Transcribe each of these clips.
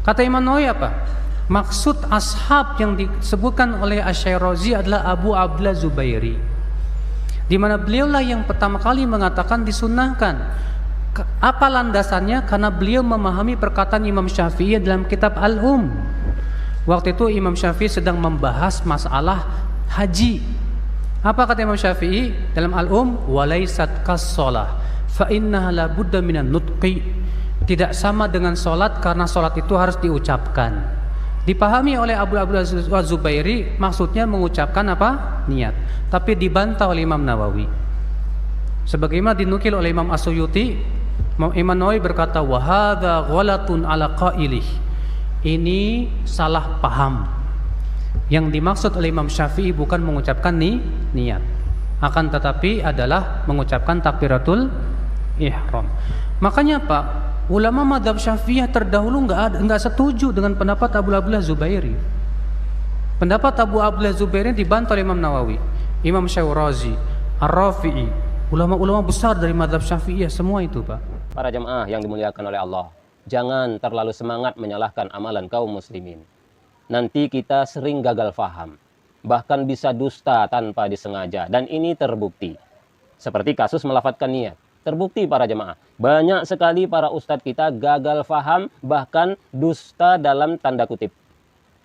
Kata Imam Nawawi apa? Maksud ashab yang disebutkan oleh Asy-Syairazi adalah Abu Abdullah Zubairi, di mana beliaulah yang pertama kali mengatakan disunnahkan. Apa landasannya? Karena beliau memahami perkataan Imam Syafi'i dalam kitab Al-Um. Waktu itu Imam Syafi'i sedang membahas masalah haji. Apa kata Imam Syafi'i dalam Al-Um? Walaysat kas-shalah fa innaha la budda minan nutqi. Tidak sama dengan solat karena solat itu harus diucapkan. Dipahami oleh Abu Abdullah Az-Zubairi maksudnya mengucapkan apa? Niat. Tapi dibantah oleh Imam Nawawi. Sebagaimana dinukil oleh Imam As-Suyuti, Imam Nawawi berkata, wa hadza ghalatun ala qailih. Ini salah paham. Yang dimaksud oleh Imam Syafi'i bukan mengucapkan niat, akan tetapi adalah mengucapkan takbiratul ihram. Makanya Pak, ulama mazhab Syafi'iyah terdahulu enggak setuju dengan pendapat Abu Abdullah Zubairi. Pendapat Abu Abdullah Zubairi dibantah oleh Imam Nawawi, Imam Syairazi, Ar-Rafi'i, ulama-ulama besar dari mazhab Syafi'iyah semua itu, Pak. Para jemaah yang dimuliakan oleh Allah, jangan terlalu semangat menyalahkan amalan kaum muslimin. Nanti kita sering gagal faham, bahkan bisa dusta tanpa disengaja, dan ini terbukti. Seperti kasus melafadzkan niat. Terbukti para jemaah, banyak sekali para ustadz kita gagal faham, bahkan dusta dalam tanda kutip.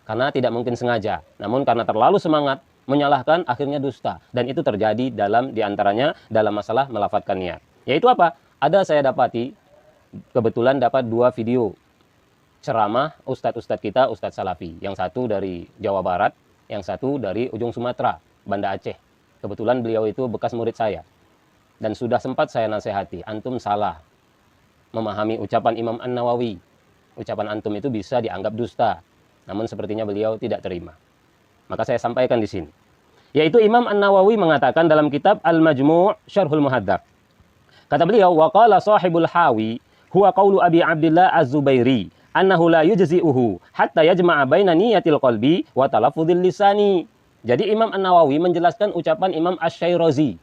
Karena tidak mungkin sengaja, namun karena terlalu semangat menyalahkan, akhirnya dusta. Dan itu terjadi diantaranya dalam masalah melafadzkan niat. Yaitu apa? Ada saya dapati, kebetulan dapat 2 video ceramah ustadz-ustadz kita, Ustadz Salafi. Yang satu dari Jawa Barat, yang satu dari ujung Sumatera, Banda Aceh. Kebetulan beliau itu bekas murid saya. Dan sudah sempat saya nasihati, antum salah memahami ucapan Imam An-Nawawi. Ucapan antum itu bisa dianggap dusta. Namun sepertinya beliau tidak terima. Maka saya sampaikan di sini. Yaitu Imam An-Nawawi mengatakan dalam kitab Al-Majmu' Syarhul Muhadzab. Kata beliau, wa qala sahibul hawi huwa qaulu Abi Abdillah Az-Zubairi annahu la yujzi'uhu hatta yajma'a baina niyatil qalbi wa talaffuzil lisani. Jadi Imam An-Nawawi menjelaskan ucapan Imam Asy-Syairazi.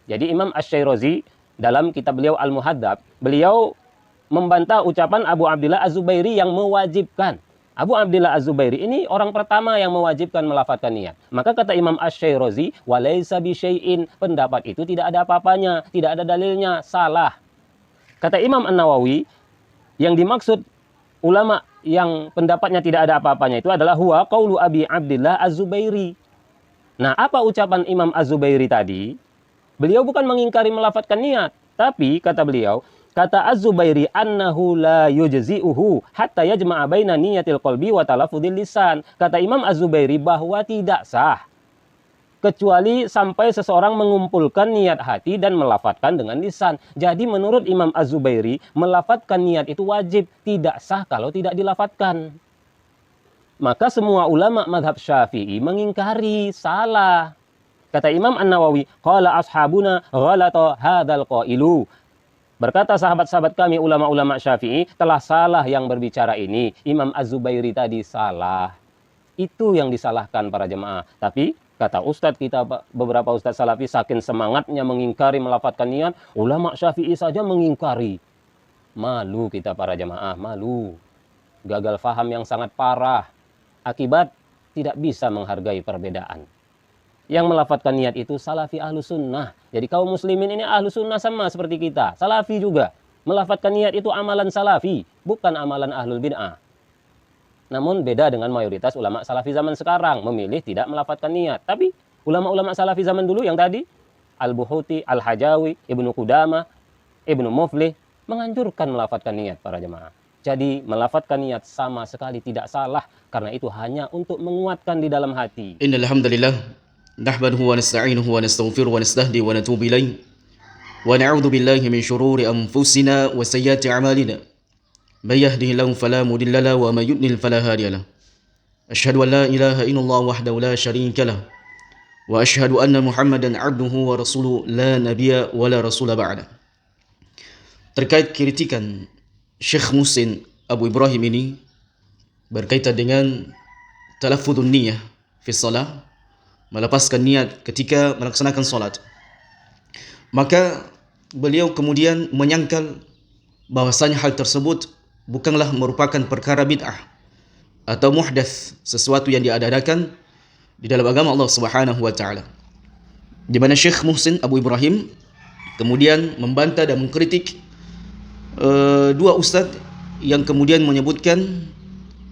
Jadi Imam Asy-Syairazi dalam kitab beliau Al-Muhadzab, beliau membantah ucapan Abu Abdillah Az-Zubairi yang mewajibkan. Abu Abdillah Az-Zubairi ini orang pertama yang mewajibkan melafadzkan niat. Maka kata Imam Asy-Syairazi, walaysa bi syai'in, pendapat itu tidak ada apa-apanya, tidak ada dalilnya, salah. Kata Imam An-Nawawi, yang dimaksud ulama yang pendapatnya tidak ada apa-apanya itu adalah huwa qaulu Abi Abdillah Az-Zubairi. Nah, apa ucapan Imam Az-Zubairi tadi? Beliau bukan mengingkari melafadzkan niat, tapi kata beliau, kata Az-Zubairi annahu la yujzi'uhu hatta yajma'a baina niyatil qalbi wa talaffuzil lisan. Kata Imam Az-Zubairi bahwa tidak sah kecuali sampai seseorang mengumpulkan niat hati dan melafadzkan dengan lisan. Jadi menurut Imam Az-Zubairi, melafadzkan niat itu wajib, tidak sah kalau tidak dilafadzkan. Maka semua ulama mazhab Syafi'i mengingkari, salah. Kata Imam An-Nawawi, qala ashabuna ghalata hadzal qailu. Berkata sahabat-sahabat kami ulama-ulama Syafi'i, telah salah yang berbicara ini. Imam Az-Zubairi tadi salah. Itu yang disalahkan para jemaah. Tapi kata ustadz kita, beberapa ustadz Salafi, saking semangatnya mengingkari melafadzkan niat, ulama Syafi'i saja mengingkari. Malu kita para jemaah, malu. Gagal faham yang sangat parah. Akibat tidak bisa menghargai perbedaan. Yang melafadzkan niat itu Salafi ahlu sunnah. Jadi kaum muslimin ini ahlu sunnah sama seperti kita. Salafi juga. Melafadzkan niat itu amalan Salafi, bukan amalan ahlul bid'ah. Namun beda dengan mayoritas ulama Salafi zaman sekarang, memilih tidak melafadzkan niat. Tapi ulama-ulama Salafi zaman dulu yang tadi, Al-Buhuti, Al-Hajawi, Ibnu Qudamah, Ibnu Muflih, menganjurkan melafadzkan niat para jemaah. Jadi melafadzkan niat sama sekali tidak salah, karena itu hanya untuk menguatkan di dalam hati. Innal hamdalillah nahmaduhu wa nasta'inuhu wa nastaghfiruhu wa nastahdi wa natubu ilaih wa na'udzu billahi min shururi anfusina wa sayyiati a'malina may yahdihillahu fala mudilla lahu wa may yudlil fala hadiya lahu. Asyhadu an la ilaha illallah wahdahu la syarika lahu wa asyhadu anna Muhammadan 'abduhu wa rasuluhu la nabiyya wa la rasula ba'da. Terkait kritikan Syekh Muhsin Abu Ibrahim ini berkaitan dengan talaffuzun niyah fi shalah, melepaskan niat ketika melaksanakan salat. Maka beliau kemudian menyangkal bahwasanya hal tersebut bukanlah merupakan perkara bid'ah, atau muhdats, sesuatu yang diadakan di dalam agama Allah Subhanahu wa taala. Di mana Syekh Muhsin Abu Ibrahim kemudian membantah dan mengkritik dua ustaz yang kemudian menyebutkan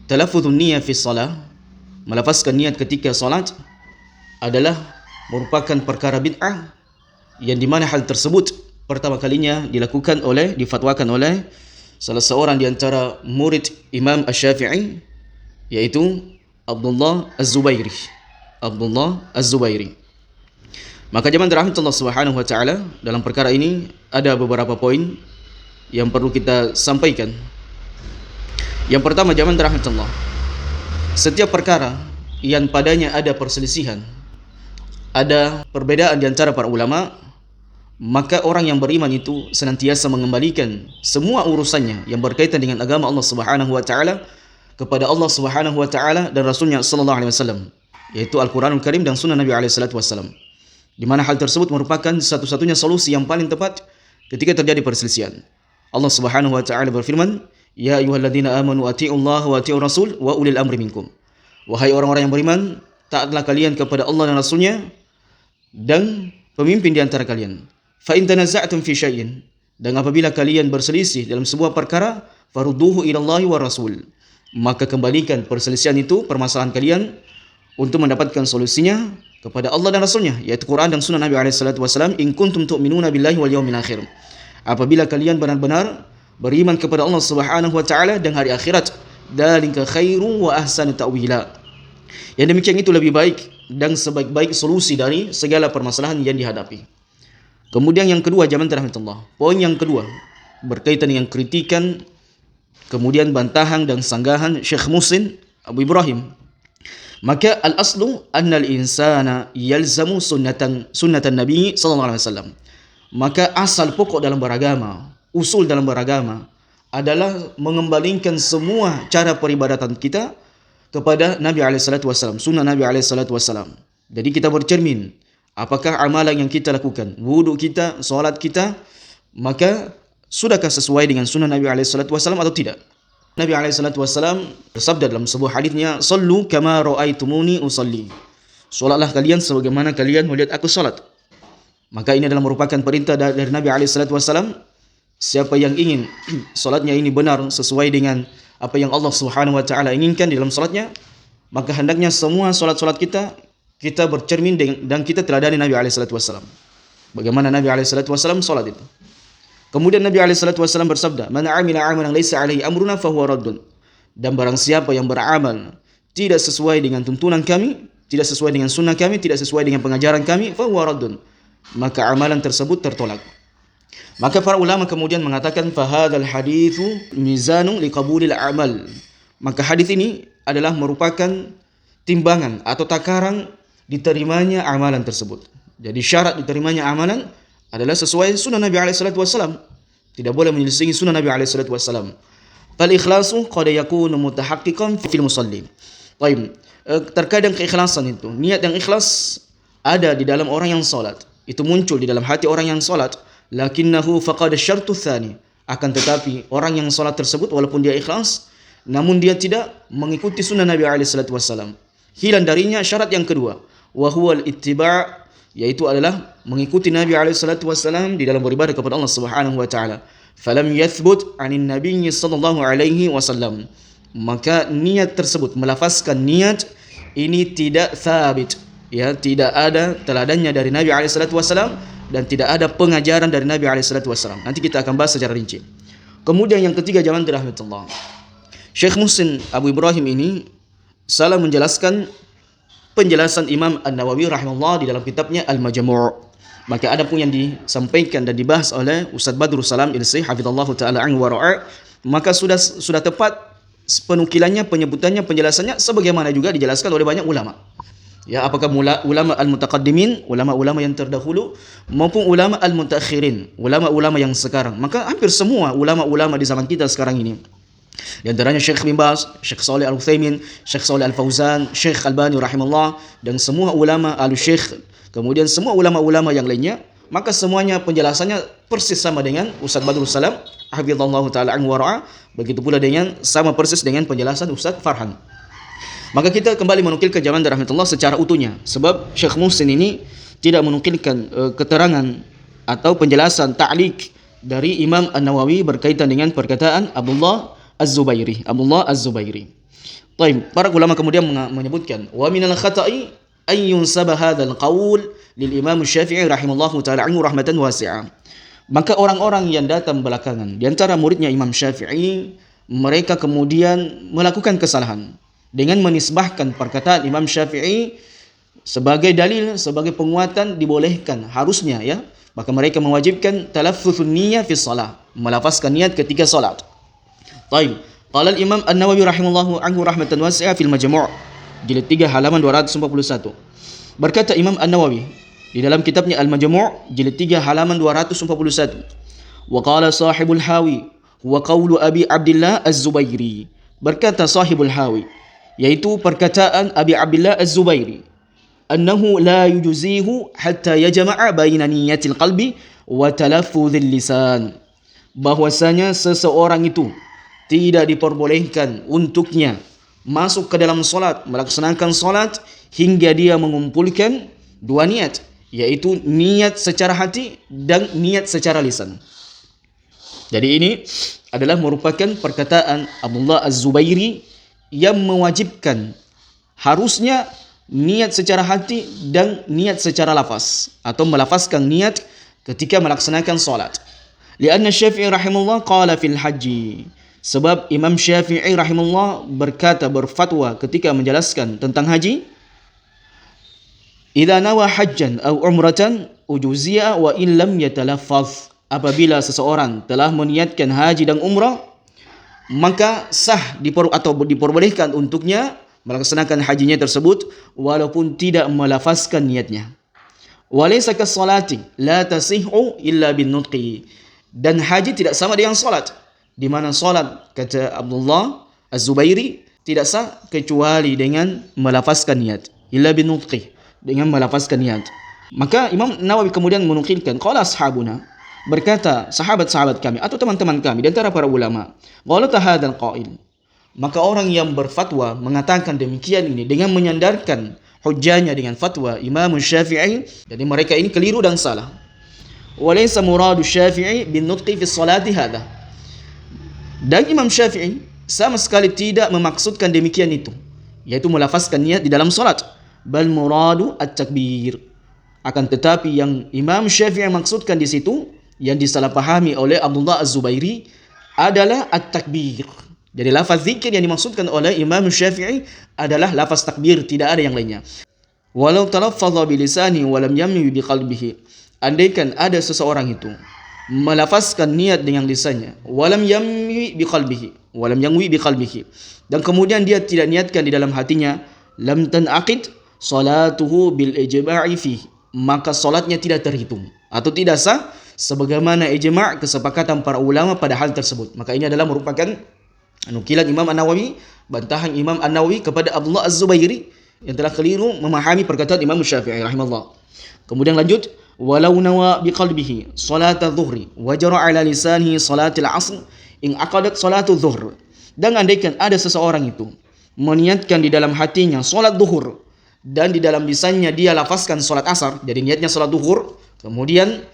talaffuzun niyyah fi shalah, melafazkan niat ketika salat adalah merupakan perkara bid'ah, yang di mana hal tersebut pertama kalinya difatwakan oleh salah seorang di antara murid Imam Asy-Syafi'i, yaitu Abdullah Az-Zubairi. Maka jemaah dirahmati Allah Subhanahu wa taala, dalam perkara ini ada beberapa poin yang perlu kita sampaikan. Yang pertama, jemaah dirahmati Allah, setiap perkara yang padanya ada perselisihan, ada perbedaan di antara para ulama, maka orang yang beriman itu senantiasa mengembalikan semua urusannya yang berkaitan dengan agama Allah Subhanahu wa taala kepada Allah Subhanahu wa taala dan Rasulnya sallallahu alaihi wasallam, yaitu Al-Qur'anul Karim dan sunnah Nabi alaihi salatu wasallam. Di mana hal tersebut merupakan satu-satunya solusi yang paling tepat ketika terjadi perselisihan. Allah Subhanahu wa taala berfirman, "Ya ayyuhalladzina amanu atti'ullaha wa atti'ur rasul wa ulil amri minkum." Wahai orang-orang yang beriman, taatlah kalian kepada Allah dan Rasulnya dan pemimpin di antara kalian. Fa in tanaza'tum fi syai'in, dan apabila kalian berselisih dalam sebuah perkara, farudduhu ila Allahi wa Rasul, maka kembalikan perselisihan itu, permasalahan kalian, untuk mendapatkan solusinya kepada Allah dan Rasulnya, yaitu Quran dan sunnah Nabi SAW. In kuntum tu'minuna billahi wal yawmil akhir, apabila kalian benar-benar beriman kepada Allah Subhanahu wa taala dan hari akhirat, dzalika khairu wa ahsanu ta'wila, yang demikian itu lebih baik dan sebaik-baik solusi dari segala permasalahan yang dihadapi. Kemudian yang kedua, jamaah rahmatullah, poin yang kedua berkaitan dengan kritikan, kemudian bantahan dan sanggahan Syekh Muhsin Abu Ibrahim. Maka al-aslu anna al-insana yalzamu sunnatan Nabi sallallahu alaihi wasallam. Maka asal pokok dalam beragama, usul dalam beragama adalah mengembalikan semua cara peribadatan kita kepada Nabi alaihi salatu wasallam, sunnah Nabi alaihi salatu wasallam. Jadi kita bercermin, apakah amalan yang kita lakukan, wuduk kita, salat kita, maka sudahkah sesuai dengan sunnah Nabi alaihi salatu wasallam atau tidak? Nabi alaihi salatu wasallam bersabda dalam sebuah hadisnya, "Shallu kama ra'aitumuni usalli." Salatlah kalian sebagaimana kalian melihat aku salat. Maka ini adalah merupakan perintah dari Nabi alaihi salatu wasallam. Siapa yang ingin salatnya ini benar sesuai dengan apa yang Allah Subhanahu wa taala inginkan di dalam salatnya, maka hendaknya semua salat-salat kita bercermin dan kita teladani Nabi alaihi salatu wasallam. Bagaimana Nabi alaihi salatu wasallam salat itu. Kemudian Nabi alaihi salatu wasallam bersabda, "Man 'amila 'amalan laisa 'alaihi amruna fahuwa raddun." Dan barang siapa yang beramal tidak sesuai dengan tuntunan kami, tidak sesuai dengan sunnah kami, tidak sesuai dengan pengajaran kami, fahuwa raddun, maka amalan tersebut tertolak. Maka para ulama kemudian mengatakan, "Fahadzal haditsu mizanun liqabulil a'mal." Maka hadis ini adalah merupakan timbangan atau takaran diterimanya amalan tersebut. Jadi syarat diterimanya amalan adalah sesuai sunnah Nabi alaihi salatu wasallam. Tidak boleh menyelisihi sunnah Nabi alaihi salatu wasallam. Fal ikhlasu qad yakunu mutahaqqiqan fil musalli. Baik, terkadang keikhlasan itu, niat yang ikhlas ada di dalam orang yang salat. Itu muncul di dalam hati orang yang salat, lakinnahu faqad syartu tsani. Akan tetapi orang yang salat tersebut walaupun dia ikhlas, namun dia tidak mengikuti sunnah Nabi alaihi salatu wasallam. Hilang darinya syarat yang kedua, wa huwal ittiba', yaitu adalah mengikuti Nabi alaihi salatu wasallam di dalam beribadah kepada Allah Subhanahu wa taala. Falam yathbut 'anin nabiyyi sallallahu alaihi wasallam. Maka niat tersebut, melafazkan niat ini tidak thabit, ya, tidak ada teladannya dari Nabi alaihi salatu wasallam dan tidak ada pengajaran dari Nabi alaihi salatu wasallam. Nanti kita akan bahas secara rinci. Kemudian yang ketiga, jamaah rahmatullah, Syekh Muhsin Abu Ibrahim ini salah menjelaskan penjelasan Imam An-Nawawi rahimahullah di dalam kitabnya Al-Majmu'. Maka ada pun yang disampaikan dan dibahas oleh Ustaz Badrul Salam Ilsi hafizallahu taala anhu wa ra'a, maka sudah tepat penukilannya, penyebutannya, penjelasannya sebagaimana juga dijelaskan oleh banyak ulama. Ya, apakah ulama al-mutaqaddimin, ulama-ulama yang terdahulu, maupun ulama al-mutaakhirin, ulama-ulama yang sekarang. Maka hampir semua ulama-ulama di zaman kita sekarang ini, di antaranya Syekh bin Baz, Syekh Shalih Al-Utsaimin, Syekh Shalih Al-Fauzan, Syekh Albani rahimahullah, dan semua ulama al-Syekh, kemudian semua ulama-ulama yang lainnya, maka semuanya penjelasannya persis sama dengan Ustaz Badrul Salam hafizallahu taala anhu wa ra'a, begitu pula dengan sama persis dengan penjelasan Ustaz Farhan. Maka kita kembali menukilkan Jamaah rahmatullah secara utuhnya, sebab Syekh Muhsin ini tidak menukilkan keterangan atau penjelasan ta'liq dari Imam An-Nawawi berkaitan dengan perkataan Abdullah Az-Zubairi. Baik, para ulama kemudian menyebutkan wa minal khata'i ay yunsaba hadzal qaul lil Imam Syafi'i rahimallahu taala anhu rahmatan wasi'ah. Maka orang-orang yang datang belakangan di antara muridnya Imam Syafi'i, mereka kemudian melakukan kesalahan dengan menisbahkan perkataan Imam Syafi'i sebagai dalil, sebagai penguatan dibolehkan, harusnya ya, maka mereka mewajibkan talaffuzun niyyah fi shalah, melafazkan niat ketika salat. Baik, qala al-Imam An-Nawawi rahimallahu anhu rahmatan wasi'ah fil Majmu' jilid 3 halaman 241. Berkata Imam An-Nawawi di dalam kitabnya Al-Majmu' jilid 3 halaman 241. Wa qala sahibul Hawi wa qawlu Abi Abdullah Az-Zubairi. Berkata sahibul Hawi, yaitu perkataan Abi Abdullah Az-Zubairi, annahu la yujzihu hatta yajma'a baina niyatil qalbi wa talaffuzil lisan. Bahwasanya seseorang itu tidak diperbolehkan untuknya masuk ke dalam solat, melaksanakan solat hingga dia mengumpulkan dua niat, yaitu niat secara hati dan niat secara lisan. Jadi ini adalah merupakan perkataan Abdullah Az-Zubairi yang mewajibkan harusnya niat secara hati dan niat secara lafaz, atau melafazkan niat ketika melaksanakan salat. Lianna Syafi'i rahimahullah qala fil haji. Sebab Imam Syafi'i rahimahullah berfatwa ketika menjelaskan tentang haji, idza nawa hajjan aw umratan ujuziya wa in lam yatalaffaz. Apabila seseorang telah meniatkan haji dan umrah, maka sah atau diperbolehkan untuknya melaksanakan hajinya tersebut walaupun tidak melafazkan niatnya. Walaysa kas-salati la tasihhu illa bin nutqi. Dan haji tidak sama dengan salat, di mana salat, kata Abdullah Az-Zubairi, tidak sah kecuali dengan melafazkan niat, illa bin nutqi, dengan melafazkan niat. Maka Imam Nawawi kemudian menukilkan qala ashabuna, berkata sahabat-sahabat kami atau teman-teman kami di antara para ulama, ghalata hadzal qail. Maka orang yang berfatwa mengatakan demikian ini dengan menyandarkan hujjahnya dengan fatwa Imam Syafi'i, jadi mereka ini keliru dan salah. Walaysa muradu Syafi'i bin nutqi fi sholati hadha. Dan Imam Syafi'i sama sekali tidak memaksudkan demikian itu, yaitu melafazkan niat di dalam salat. Bal muradu at-takbir. Akan tetapi yang Imam Syafi'i maksudkan di situ, yang disalahpahami oleh Abdullah Az-Zubairi, adalah at-takbir. Jadi lafaz zikir yang dimaksudkan oleh Imam Syafi'i adalah lafaz takbir, tidak ada yang lainnya. Walau talaffadha bilisani wa lam yamwi biqalbihi. Andaikan ada seseorang itu melafazkan niat dengan lisannya, wa lam yamwi biqalbihi, dan kemudian dia tidak niatkan di dalam hatinya, lam tanaqid salatuhu bil ijma'i fihi, maka salatnya tidak terhitung atau tidak sah sebagaimana ijma' kesepakatan para ulama pada hal tersebut. Maka ini adalah merupakan nukilan Imam An-Nawawi, bantahan Imam An-Nawawi kepada Abdullah Az-Zubairi yang telah keliru memahami perkataan Imam Syafi'i rahimahullah. Kemudian lanjut, walau nawa biqalbihi salat adh-dhuhri wa jara ala lisanihi salat al-'asr in aqadat salat adh-dhuhr. Dan andaikan ada seseorang itu meniatkan di dalam hatinya salat zuhur dan di dalam lisannya dia lafazkan salat asar, jadi niatnya salat zuhur, kemudian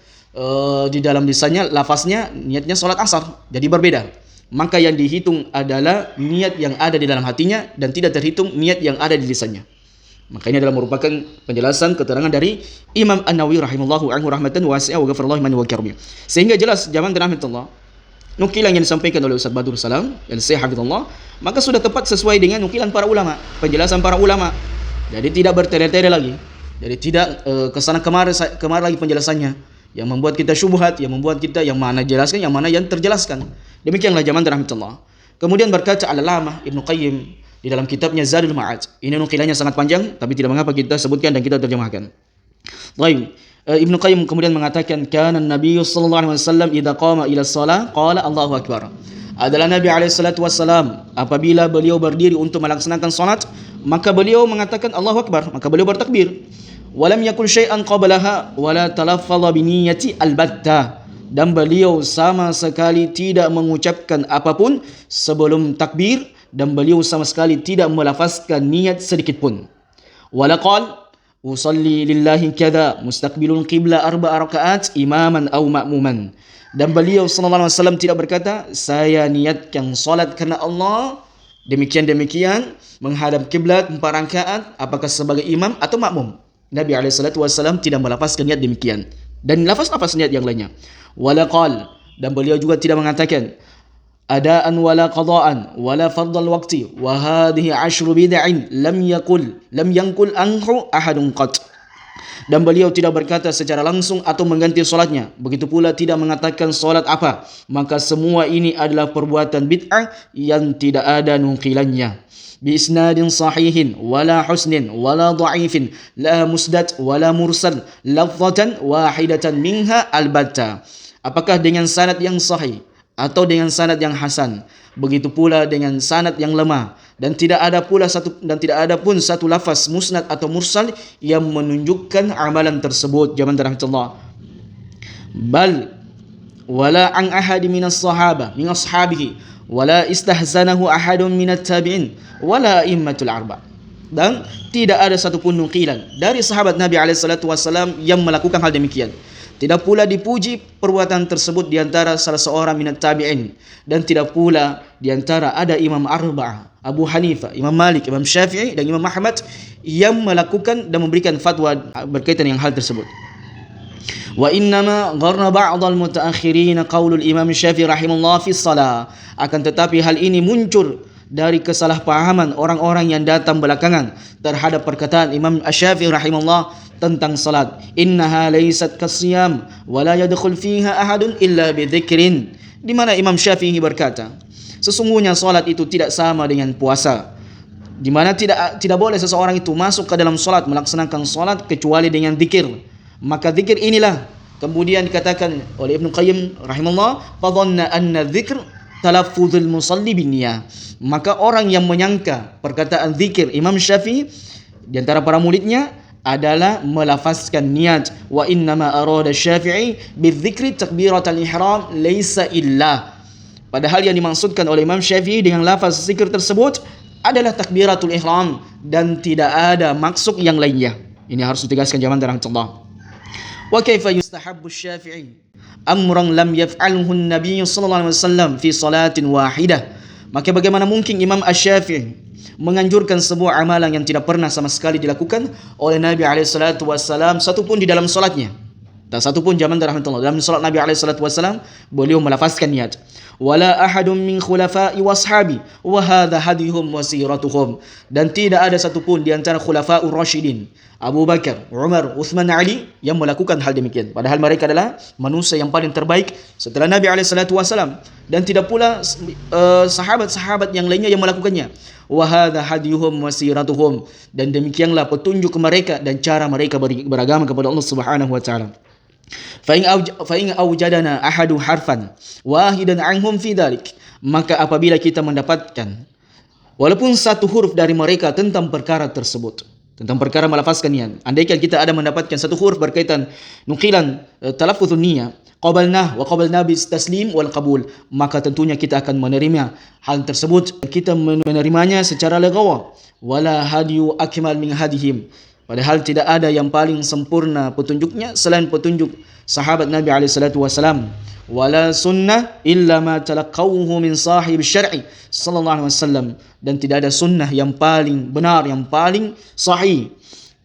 di dalam lisannya lafaznya niatnya salat asar, jadi berbeda. Maka yang dihitung adalah niat yang ada di dalam hatinya dan tidak terhitung niat yang ada di lisannya. Maka ini adalah merupakan penjelasan keterangan dari Imam An-Nawawi rahimahullahu anhu rahmatan wasi'ah wa ghafarallahu liman wa karbi. Sehingga jelas jamaah rahmatullah, nukilan yang disampaikan oleh Ustaz Badrul Salam dan Syekh Hafizullah, maka sudah tepat sesuai dengan nukilan para ulama, penjelasan para ulama. Jadi tidak bertele-tele lagi. Jadi tidak kesana kemari lagi penjelasannya, yang membuat kita syubhat, yang membuat kita yang mana jelaskan, yang mana yang terjelaskan. Demikianlah jamaah rahmatullah. Kemudian berkata Al-Allamah Ibnu Qayyim di dalam kitabnya Zadul Ma'ad. Ini nukilannya sangat panjang, tapi tidak mengapa kita sebutkan dan kita terjemahkan. Baik, Ibnu Qayyim kemudian mengatakan, kana Nabi sallallahu alaihi wasallam idza qama ila shalah qala Allahu akbar. Adalah Nabi alaihi salatu wasallam apabila beliau berdiri untuk melaksanakan salat, maka beliau mengatakan Allahu akbar, maka beliau bertakbir. Walam yakul syai'an qablaha wala talaffadha bi niyyati albatta. Dan beliau sama sekali tidak mengucapkan apapun sebelum takbir dan beliau sama sekali tidak melafazkan niat sedikit pun. Wala qala usalli lillahi kadza mustaqbilul qibla 4 rakaat imaman aw ma'muman. Dan beliau sallallahu alaihi wasallam tidak berkata, saya niatkan salat karena Allah demikian menghadap kiblat 4 rakaat apakah sebagai imam atau makmum. Nabi alaihi salatu wasallam tidak melafazkan niat demikian. Dan lafaz niat yang lainnya. Wala qala, dan beliau juga tidak mengatakan adaan wala qadaan wala fardal waqti wa hadhihi 10 bid'in lam yankul anhu ahadun qat. Dan beliau tidak berkata secara langsung atau mengganti solatnya. Begitu pula tidak mengatakan solat apa. Maka semua ini adalah perbuatan bid'ah yang tidak ada nukilannya. Bi isnadin sahihin wala husnin wala dha'ifin la musdad wala mursal lafzatan wahidatan minha albatta. Apakah dengan sanad yang sahih atau dengan sanad yang hasan, begitu pula dengan sanad yang lemah, dan tidak ada pun satu lafaz musnad atau mursal yang menunjukkan amalan tersebut. Jamaah rahmatullah. Bal wala an ahad minas sahaba min ashabihi wala istahzanahu ahadun minat tabi'in wala immatul arba. Dan tidak ada satu pun nukilan dari sahabat Nabi alaihi salatu wasallam yang melakukan hal demikian. Tidak pula dipuji perbuatan tersebut di antara salah seorang minat tabi'in, dan tidak pula di antara ada Imam Arba'ah, Abu Hanifah, Imam Malik, Imam Syafi'i dan Imam Ahmad yang melakukan dan memberikan fatwa berkaitan dengan hal tersebut. Wa innama gharna ba'dal mutaakhirin qaulul Imam Syafi'i rahimahullah fi shalah. Akan tetapi hal ini muncul dari kesalahpahaman orang-orang yang datang belakangan terhadap perkataan Imam Syafi'i rahimahullah tentang salat. Innaha laysat kasiyam wa la yadkhul fiha ahadun illa bidzikrin. Di mana Imam Syafi'i berkata, sesungguhnya salat itu tidak sama dengan puasa. Di mana tidak boleh seseorang itu masuk ke dalam salat, melaksanakan salat kecuali dengan zikir. Maka zikir inilah kemudian dikatakan oleh Ibnu Qayyim rahimahullah, fadhanna anna dzikr talaffuzul musalli binniyah. Maka orang yang menyangka perkataan zikir Imam Syafi'i di antara para muridnya adalah melafazkan niat. Wa innama arada Syafi'i bidzikri takbiratul ihram laisa illa. Padahal yang dimaksudkan oleh Imam Syafi'i dengan lafaz zikir tersebut adalah takbiratul ihram dan tidak ada maksud yang lainnya. Ini harus ditegaskan jamaah rahmatullah. Wa kaifa yustahabbu Syafi'i amran lam yaf'alhu an-nabiy sallallahu alaihi wasallam fi salatin wahidah. Maka bagaimana mungkin Imam Asy-Syafi'i menganjurkan sebuah amalan yang tidak pernah sama sekali dilakukan oleh Nabi alaihi salatu wasallam satu pun di dalam salatnya. Tak satu pun jamaah rahmatullah dalam salat Nabi alaihi salatu wasallam beliau melafazkan niat. Wala ahadun min khulafa'i washabi wa hadha hadihum wa siratuhum. Dan tidak ada satu pun di antara khulafa'ur rasyidin Abu Bakar, Umar, Uthman, Ali yang melakukan hal demikian. Padahal mereka adalah manusia yang paling terbaik setelah Nabi alaihi wasallam, dan tidak pula sahabat-sahabat yang lainnya yang melakukannya. Wa hadha hadiyuhum wa siratuhum. Dan demikianlah petunjuk mereka dan cara mereka beragama kepada Allah Subhanahu wa taala. Fa in awjadana ahadu harfan wahidan anhum fi dhalik. Maka apabila kita mendapatkan walaupun satu huruf dari mereka tentang perkara tersebut, tentang perkara melafazkan niat, andaikan kita ada mendapatkan satu huruf berkaitan nukilan talaffuzun niyyah, qabalna wa qabalna bis taslim wal qabul, maka tentunya kita akan menerima hal tersebut. Kita menerimanya secara legawa. Wala hadiyu akmal min hadihim. Padahal tidak ada yang paling sempurna petunjuknya selain petunjuk sahabat Nabi alaihi salatu wasallam. Wala sunnah illa ma talaqawhu min sahib syar'i sallallahu alaihi wasallam. Dan tidak ada sunnah yang paling benar, yang paling sahih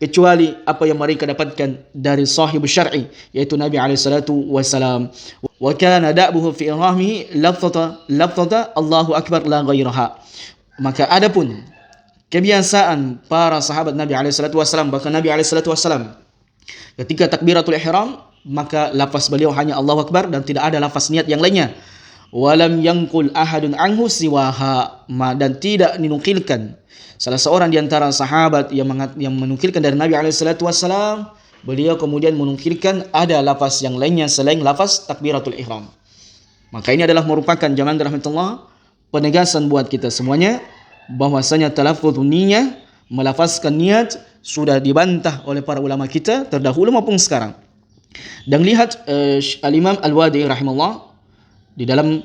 kecuali apa yang mereka dapatkan dari sahib syar'i, yaitu Nabi alaihi salatu wasallam. Wa kana da'buhu fi iramihi lafzata Allahu akbar la ghairaha. Maka adapun kebiasaan para sahabat Nabi alaihi salatu wasallam, bahkan Nabi alaihi salatu wasallam ketika takbiratul ihram, maka lafaz beliau hanya Allahu akbar dan tidak ada lafaz niat yang lainnya. Walam yanqul ahadun anhu siwaha. Dan tidak dinukilkan salah seorang di antara sahabat yang menukilkan dari Nabi alaihi salatu wasallam, beliau kemudian menukilkan ada lafaz yang lainnya selain lafaz takbiratul ihram. Maka ini adalah merupakan jamaah rahmatullah penegasan buat kita semuanya bahwasanya talaffuzun niyyah, melafazkan niat, sudah dibantah oleh para ulama kita terdahulu maupun sekarang. Dan lihat Al-Imam Al-Wadi rahimahullah di dalam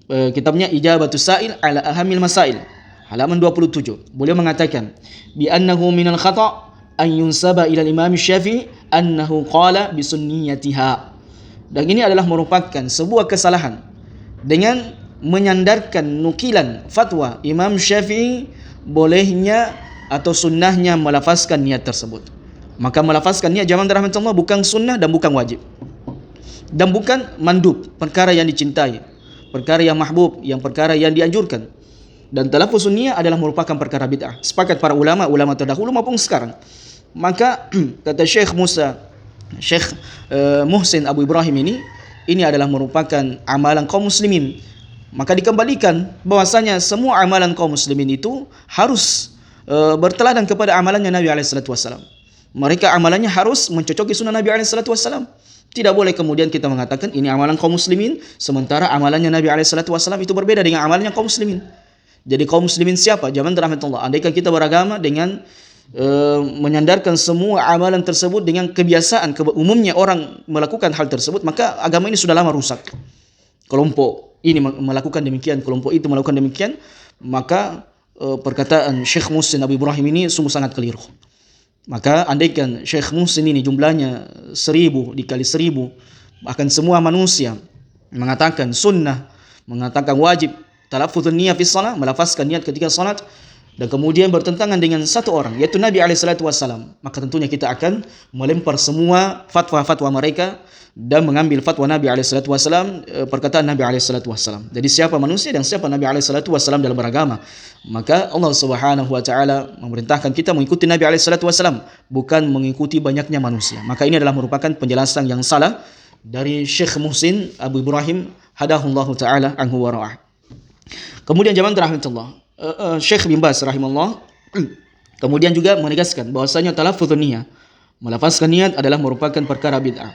kitabnya Ijabatus Sa'il ala Ahamil Masail, halaman 27. Beliau mengatakan bi annahu minal khata' an yunsaba ila Imam Syafi'i annahu qala bi sunniyatiha. Dan ini adalah merupakan sebuah kesalahan dengan menyandarkan nukilan fatwa Imam Syafi'i bolehnya atau sunnahnya melafazkan niat tersebut. Maka melafazkan niat jamaah rahmatullah bukan sunnah dan bukan wajib. Dan bukan mandub, perkara yang dicintai, perkara yang mahbub, yang perkara yang dianjurkan. Dan talafuz niat adalah merupakan perkara bid'ah. Sepakat para ulama terdahulu maupun sekarang. Maka kata Syekh Muhsin Abu Ibrahim ini adalah merupakan amalan kaum muslimin. Maka dikembalikan bahwasanya semua amalan kaum muslimin itu harus berteladan kepada amalannya Nabi SAW. Mereka amalannya harus mencocoki sunnah Nabi SAW. Tidak boleh kemudian kita mengatakan ini amalan kaum muslimin, sementara amalannya Nabi SAW itu berbeda dengan amalannya kaum muslimin. Jadi kaum muslimin siapa? Jamaah rahmatullah. Andaikan kita beragama dengan menyandarkan semua amalan tersebut dengan kebiasaan, umumnya orang melakukan hal tersebut, maka agama ini sudah lama rusak. Kelompok ini melakukan demikian, kelompok itu melakukan demikian, maka perkataan Syekh Muhsin Abu Ibrahim ini sungguh sangat keliru. Maka andaikan Syekh Muhsin ini jumlahnya 1000 dikali 1000, bahkan semua manusia mengatakan sunnah, mengatakan wajib talaffuzun niyyah fi shalah, melafazkan niat ketika salat, dan kemudian bertentangan dengan satu orang yaitu Nabi SAW, maka tentunya kita akan melempar semua fatwa-fatwa mereka dan mengambil fatwa Nabi SAW, perkataan Nabi SAW. Jadi siapa manusia dan siapa Nabi SAW dalam beragama. Maka Allah Subhanahu wa taala memerintahkan kita mengikuti Nabi SAW, bukan mengikuti banyaknya manusia. Maka ini adalah merupakan penjelasan yang salah dari Syekh Muhsin Abu Ibrahim hadahullahu taala anhu wa ra'ah. Kemudian jamaah rahmatullah, Syekh bin Baz rahimahullah kemudian juga menegaskan bahwasanya talaffuzun niyyah, melafazkan niat adalah merupakan perkara bid'ah.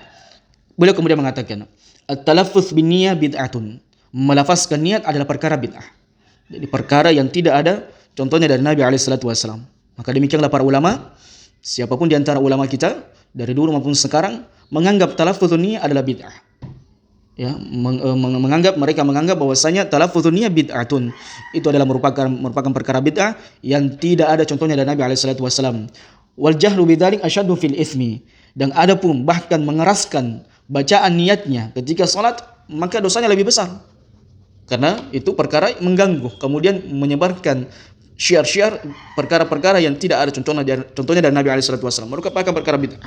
Beliau kemudian mengatakan, at-talaffuz bin niyyah bid'atun. Melafazkan niat adalah perkara bid'ah. Jadi perkara yang tidak ada contohnya dari Nabi SAW. Maka demikianlah para ulama, siapapun di antara ulama kita dari dulu maupun sekarang menganggap talaffuzun niyyah adalah bid'ah. Ya, mereka menganggap bahwasanya talaffuzun niyyah bid'atun, itu adalah merupakan perkara bid'ah yang tidak ada contohnya dari Nabi SAW. Wal jahlu bidzalik asyaddu fil itsmi, dan adapun bahkan mengeraskan bacaan niatnya ketika salat, maka dosanya lebih besar. Karena itu perkara mengganggu, kemudian menyebarkan syiar-syiar perkara-perkara yang tidak ada contohnya dari Nabi SAW, merupakan perkara bid'ah.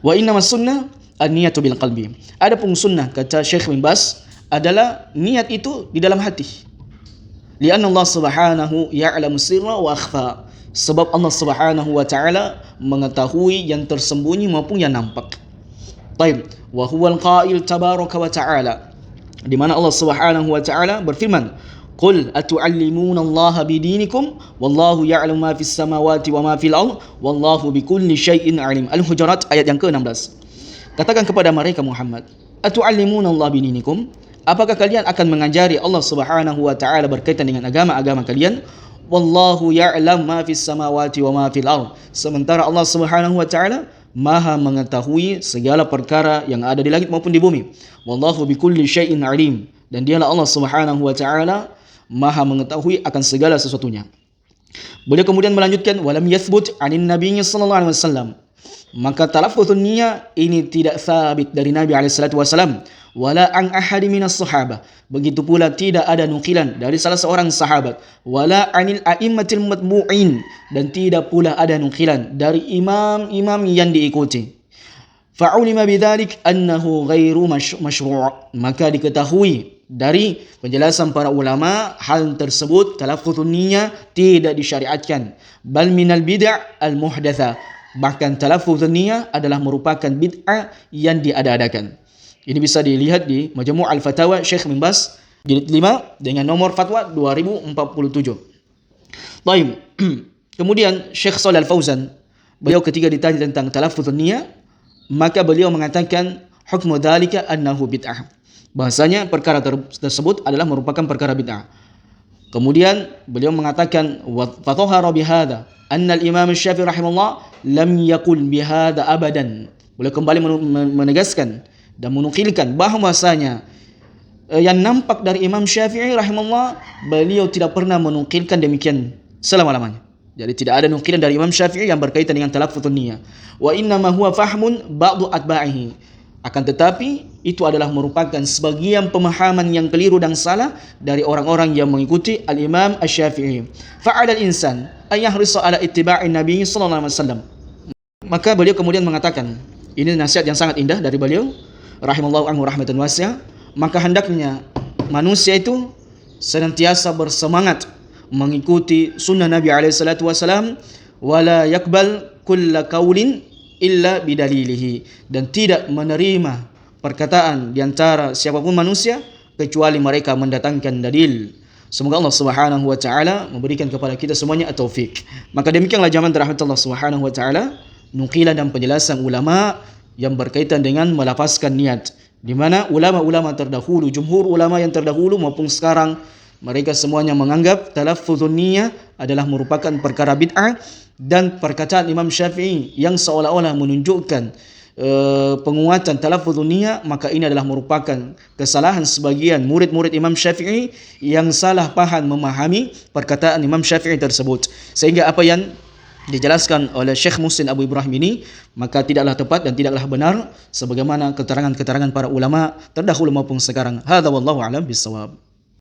Wa innamas sunnah an-niyatu bil qalbi. Adapun sunnah kata Syekh bin Baz adalah niat itu di dalam hati. Lianna Allah Subhanahu ya'lamu sirra wa akhfa. Sebab Allah Subhanahu wa taala mengetahui yang tersembunyi maupun yang nampak. Baik, wa huwal qail tabaraka wa ta'ala, di mana Allah Subhanahu wa taala berfirman, "Qul atu'allimuna Allah bidinikum wallahu ya'lamu ma fis samawati wa ma fil ardh wallahu bikulli syai'in 'alim." Al-Hujurat ayat yang ke-16. Katakan kepada mereka Muhammad, atu'allimuna Allah bidinikum, apakah kalian akan mengajari Allah Subhanahu wa taala berkaitan dengan agama-agama kalian? Wallahu ya'lam ma fis samawati wa ma fil ardh. Sementara Allah Subhanahu wa taala Maha mengetahui segala perkara yang ada di langit maupun di bumi. Wallahu bikulli syai'in 'alim. Dan dialah Allah Subhanahu wa taala Maha mengetahui akan segala sesuatunya. Beliau kemudian melanjutkan, walam yathbut 'anin nabiyyi sallallahu alaihi wasallam. Maka talaffuzun niyyah ini tidak sabit dari Nabi SAW, wala an ahadi minas sahabah, begitu pula tidak ada nukilan dari salah seorang sahabat, wala anil a'immatil matbu'in, dan tidak pula ada nukilan dari imam-imam yang diikuti. Fa'ulima bidzalik annahu ghairu masyru', maka diketahui dari penjelasan para ulama hal tersebut talaffuzun niyyah tidak disyariatkan, bal minal bid'ah al muhdatsah. Bahkan talaffuzun niyyah adalah merupakan bid'ah yang diada-adakan. Ini bisa dilihat di Majmu' al-Fatawa Syekh bin Baz jilid 5 dengan nomor fatwa 2047. Baik. Kemudian Syekh Shalih Al-Fauzan, beliau ketika ditanya tentang talaffuzun niyyah, maka beliau mengatakan hukmu dzalika annahu bid'ah. Bahasanya perkara tersebut adalah merupakan perkara bid'ah. Kemudian beliau mengatakan wa fatahara bihadza anna al-Imam Syafi'i rahimahullah lam yaqul bihadza abadan. Beliau kembali menegaskan dan menukilkan bahwasanya yang nampak dari Imam Syafi'i rahimahullah, beliau tidak pernah menukilkan demikian selama-lamanya. Jadi tidak ada nukilan dari Imam Syafi'i yang berkaitan dengan talaffuzun niyah. Wa innama huwa fahmun ba'du atba'ihi. Akan tetapi itu adalah merupakan sebagian pemahaman yang keliru dan salah dari orang-orang yang mengikuti al-Imam Asy-Syafi'i. Fa'ala al-insan ay yahrisa ala ittiba'in Nabi sallallahu alaihi wasallam. Maka beliau kemudian mengatakan, ini nasihat yang sangat indah dari beliau rahimallahu anhu rahmatan wasi'ah, maka hendaknya manusia itu senantiasa bersemangat mengikuti sunnah Nabi alaihi salatu wasalam, wala yakbal kulla qaulin illa bidalilihi, dan tidak menerima perkataan di antara siapapun manusia kecuali mereka mendatangkan dalil. Semoga Allah Subhanahu wa taala memberikan kepada kita semuanya at-taufik. Maka demikianlah jamaah rahmat Allah Subhanahu wa taala, nukilan dan penjelasan ulama yang berkaitan dengan melafazkan niat, di mana ulama-ulama terdahulu, jumhur ulama yang terdahulu maupun sekarang, mereka semuanya menganggap talaffuzun niyah adalah merupakan perkara bid'ah, dan perkataan Imam Syafi'i yang seolah-olah menunjukkan penguatan talaffuzun niyah, maka ini adalah merupakan kesalahan sebagian murid-murid Imam Syafi'i yang salah paham memahami perkataan Imam Syafi'i tersebut, sehingga apa yang dijelaskan oleh Syekh Muhsin Abu Ibrahim ini maka tidaklah tepat dan tidaklah benar sebagaimana keterangan-keterangan para ulama terdahulu maupun sekarang. Hadza wallahu a'lam bissawab.